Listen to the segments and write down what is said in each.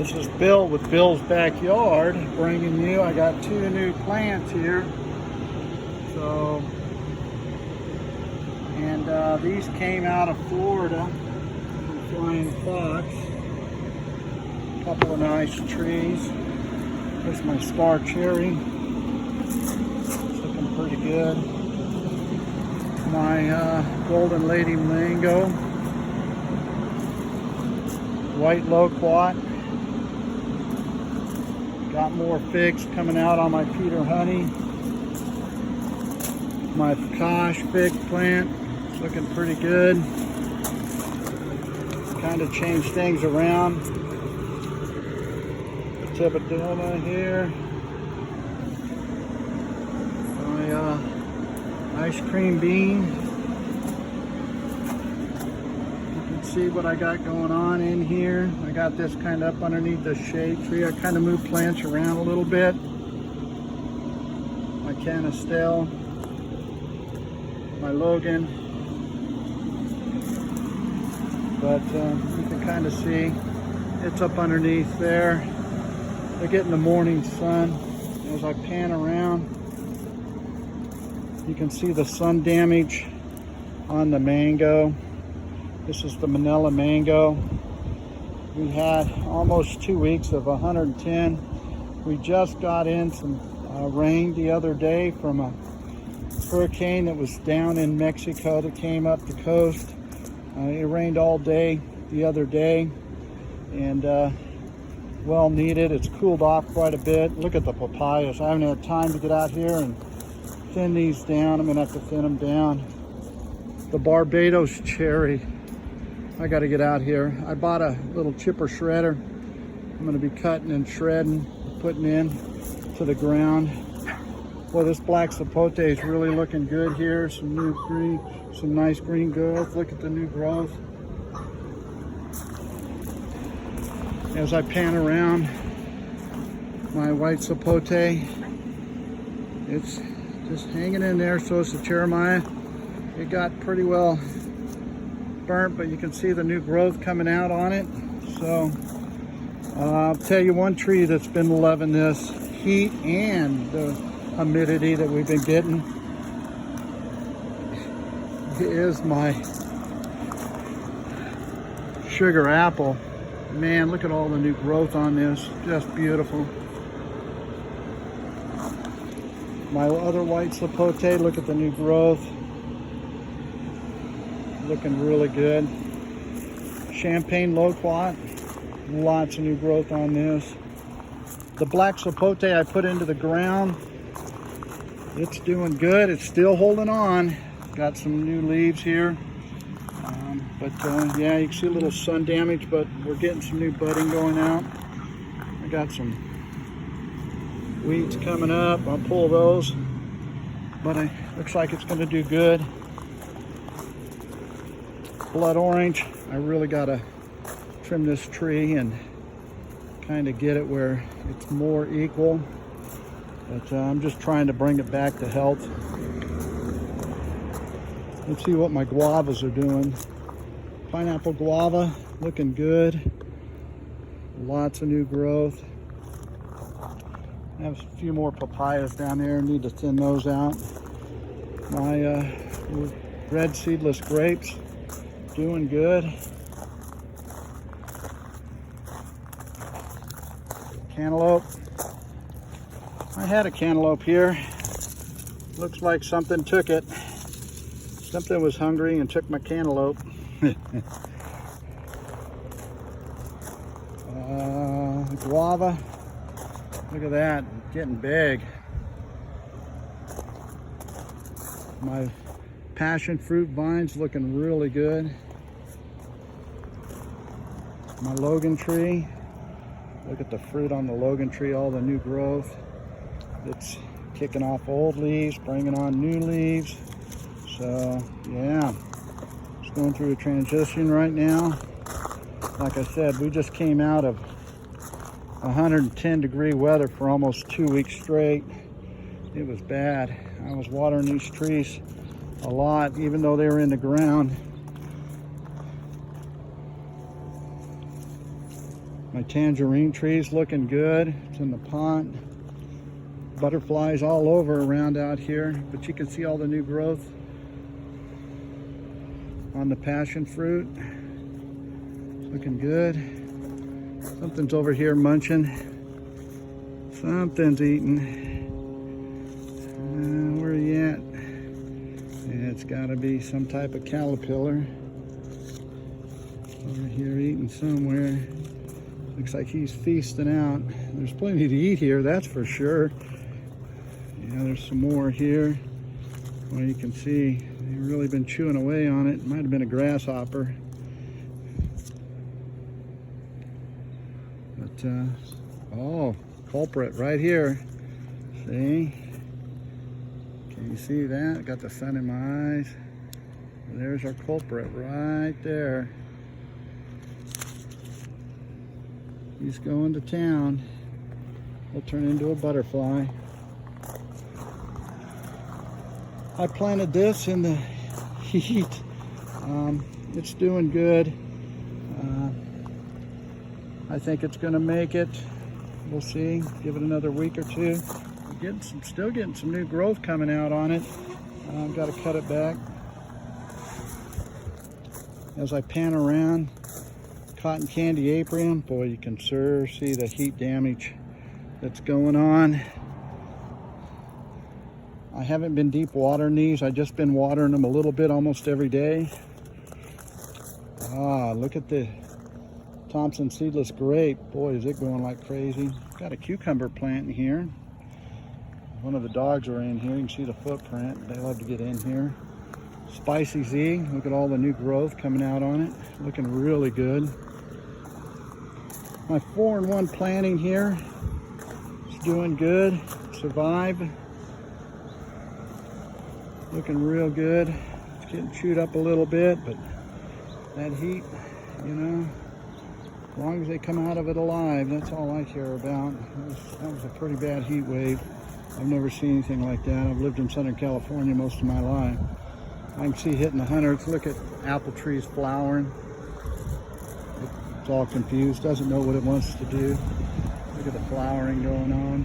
This is Bill with Bill's Backyard, bringing you, I got 2 new plants here. So, and these came out of Florida from Flying Fox. A couple of nice trees. There's my star cherry. It's looking pretty good. My golden lady mango. White loquat. Got more figs coming out on my Peter Honey. My Kosh fig plant, it's looking pretty good. Kind of changed things around. Tibidoma here. My ice cream bean. See what I got going on in here. I got this kind of up underneath the shade tree. I kind of move plants around a little bit. My Canistel, my Logan, but you can kind of see it's up underneath there. They're getting the morning sun. As I pan around, you can see the sun damage on the mango. This is the Manila mango. We had almost 2 weeks of 110. We just got in some rain the other day from a hurricane that was down in Mexico that came up the coast. It rained all day the other day, and well needed. It's cooled off quite a bit. Look at the papayas. I haven't had time to get out here and thin these down. I'm gonna have to thin them down. The Barbados cherry. I got to get out here. I bought a little chipper shredder. I'm going to be cutting and shredding, putting in to the ground. Well, this black sapote is really looking good here. Some new green, some nice green growth. Look at the new growth. As I pan around my white sapote, it's just hanging in there. So is the Jeremiah. It got pretty well burnt, but you can see the new growth coming out on it. So I'll tell you one tree that's been loving this heat and the humidity that we've been getting is my sugar apple. Man, look at all the new growth on this. Just beautiful. My other white sapote, look at the new growth. Looking really good. Champagne loquat, lots of new growth on this. The black sapote I put into the ground, it's doing good. It's still holding on. Got some new leaves here. Yeah, you can see a little sun damage, but we're getting some new budding going out. I got some weeds coming up. I'll pull those, but it looks like it's going to do good. Blood orange, I really got to trim this tree and kind of get it where it's more equal. But I'm just trying to bring it back to health. Let's see what my guavas are doing. Pineapple guava, looking good. Lots of new growth. I have a few more papayas down there. Need to thin those out. My red seedless grapes, doing good. Cantaloupe. I had a cantaloupe here. Looks like something took it. Something was hungry and took my cantaloupe. Guava. Look at that, getting big. My passion fruit vines looking really good. My Logan tree. Look at the fruit on the Logan tree, all the new growth. It's kicking off old leaves, bringing on new leaves. So, yeah, it's going through a transition right now. Like I said, we just came out of 110-degree weather for almost 2 weeks straight. It was bad. I was watering these trees a lot, even though they were in the ground. My tangerine tree's looking good. It's in the pond. Butterflies all over around out here, but you can see all the new growth on the passion fruit. Looking good. Something's over here munching. Something's eating. Where are you at? Yeah, it's got to be some type of caterpillar. Over here eating somewhere. Looks like he's feasting out. There's plenty to eat here, that's for sure. Yeah, there's some more here. Well, you can see they've really been chewing away on it. Might have been a grasshopper. But, oh, culprit right here. See? Can you see that? Got the sun in my eyes. There's our culprit right there. He's going to town. He'll turn into a butterfly. I planted this in the heat. It's doing good. I think it's going to make it. We'll see. Give it another week or two. Still getting some new growth coming out on it. I've got to cut it back. As I pan around, cotton candy apium, boy, you can sure see the heat damage that's going on. I haven't been deep watering these. I've just been watering them a little bit almost every day. Look at the Thompson seedless grape. Boy, is it going like crazy. Got a cucumber plant in here. One of the dogs are in here. You can see the footprint. They love to get in here. Spicy Z. Look at all the new growth coming out on it. Looking really good. My 4-in-1 planting here is doing good. Survive. Looking real good. It's getting chewed up a little bit, but that heat, you know, as long as they come out of it alive, that's all I care about. That was a pretty bad heat wave. I've never seen anything like that. I've lived in Southern California most of my life. I can see hitting the hundreds. Look at apple trees flowering. It's all confused, doesn't know what it wants to do. Look at the flowering going on.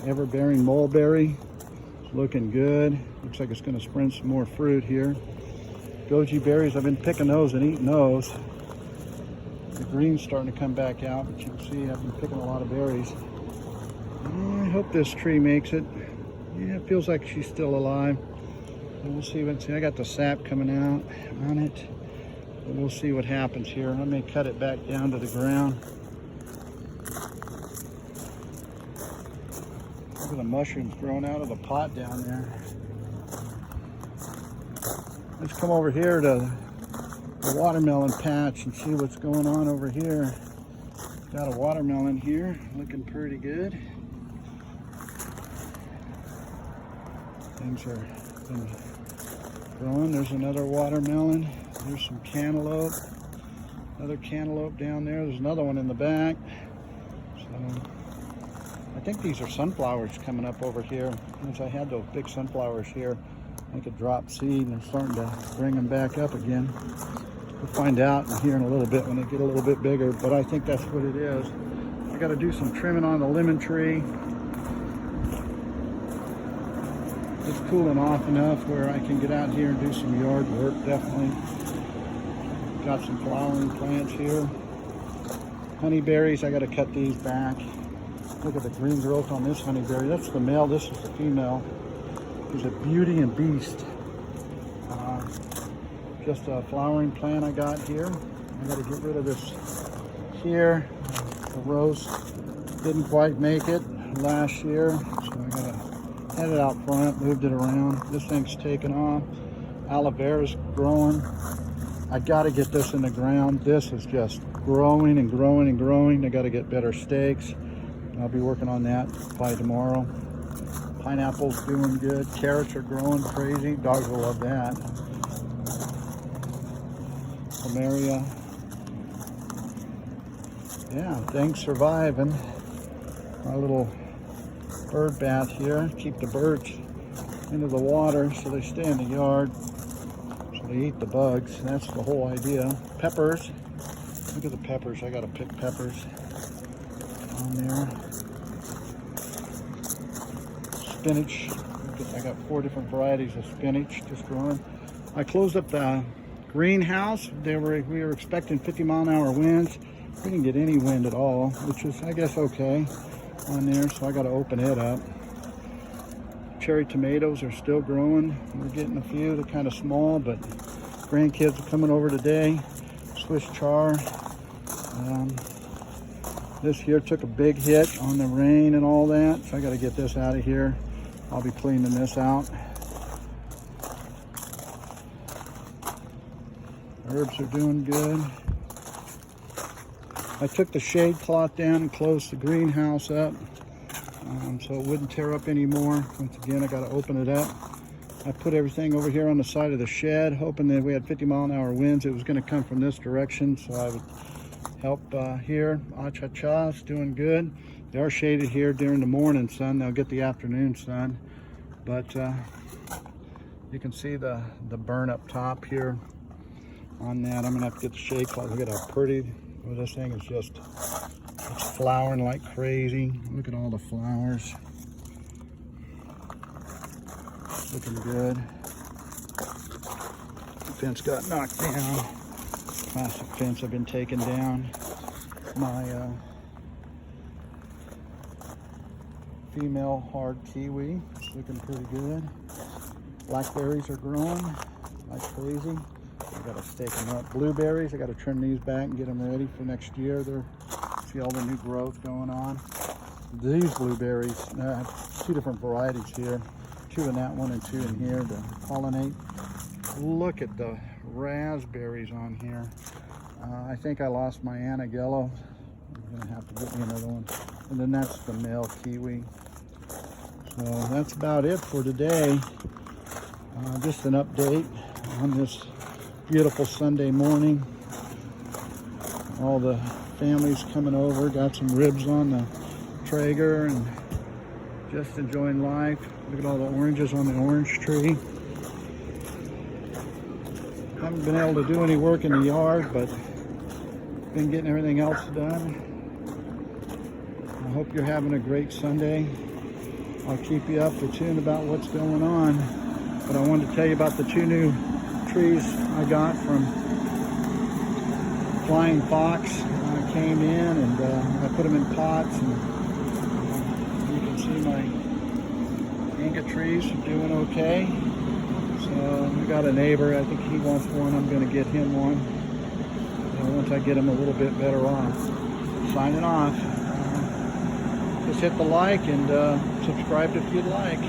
Ever-bearing mulberry, looking good. Looks like it's going to spring some more fruit here. Goji berries, I've been picking those and eating those. The green's starting to come back out, but you can see I've been picking a lot of berries. I hope this tree makes it. Yeah, it feels like she's still alive. And we'll see what. I got the sap coming out on it. But we'll see what happens here. I may cut it back down to the ground. Look at the mushrooms growing out of the pot down there. Let's come over here to the watermelon patch and see what's going on over here. Got a watermelon here, looking pretty good. Things are been growing. There's another watermelon. There's some cantaloupe. Another cantaloupe down there. There's another one in the back. So I think these are sunflowers coming up over here. Since I had those big sunflowers here, I could drop seed and they're starting to bring them back up again. We'll find out here in a little bit when they get a little bit bigger, but I think that's what it is. I got to do some trimming on the lemon tree. It's cooling off enough where I can get out here and do some yard work, definitely. Got some flowering plants here. Honeyberries, I got to cut these back. Look at the green growth on this honeyberry. That's the male, this is the female. He's a beauty and beast. Just a flowering plant I got here. I got to get rid of this here. The rose didn't quite make it last year, so I got to head it out front, moved it around. This thing's taken off. Aloe vera's growing. I got to get this in the ground. This is just growing and growing and growing. I got to get better stakes. I'll be working on that by tomorrow. Pineapple's doing good. Carrots are growing crazy. Dogs will love that. Plumeria. Yeah, things surviving. My little bird bath here. Keep the birds into the water so they stay in the yard. So They eat the bugs. That's the whole idea. Peppers. Look at the peppers. I gotta pick peppers on there. Spinach. I got 4 different varieties of spinach just growing. I closed up the greenhouse. We were expecting 50-mile-an-hour winds. We didn't get any wind at all, which is, I guess, okay on there. So I got to open it up. Cherry tomatoes are still growing. We're getting a few. They're kind of small, but grandkids are coming over today. Swiss chard. This here took a big hit on the rain and all that, so I got to get this out of here. I'll be cleaning this out. Herbs are doing good. I took the shade cloth down and closed the greenhouse up so it wouldn't tear up anymore. Once again, I got to open it up. I put everything over here on the side of the shed, hoping that we had 50-mile-an-hour winds. It was going to come from this direction, so I would help here. Acha-cha's doing good. They are shaded here during the morning sun. They'll get the afternoon sun, but you can see the burn up top here on that. I'm gonna have to get the shade cloth. Look at how pretty. Well, this thing is just, it's flowering like crazy. Look at all the flowers. Looking good. The fence got knocked down. Plastic fence have been taken down. My female hard kiwi, it's looking pretty good. Blackberries are growing like crazy. I gotta stake them up. Blueberries, I gotta trim these back and get them ready for next year. See all the new growth going on. These blueberries, I have 2 different varieties here. 2 in that one and 2 in here to pollinate. Look at the raspberries on here. I think I lost my Annagello. I'm gonna have to get me another one. And then that's the male kiwi. So that's about it for today. Just an update on this beautiful Sunday morning. All the families coming over. Got some ribs on the Traeger and just enjoying life. Look at all the oranges on the orange tree. Haven't been able to do any work in the yard, but been getting everything else done. I hope you're having a great Sunday. I'll keep you up to tune about what's going on. But I wanted to tell you about the 2 new trees I got from Flying Fox. I came in and I put them in pots, and you can see my ingot trees are doing okay. So we got a neighbor, I think he wants one. I'm going to get him one once I get him a little bit better off. Signing off. Just hit the like and subscribe if you'd like.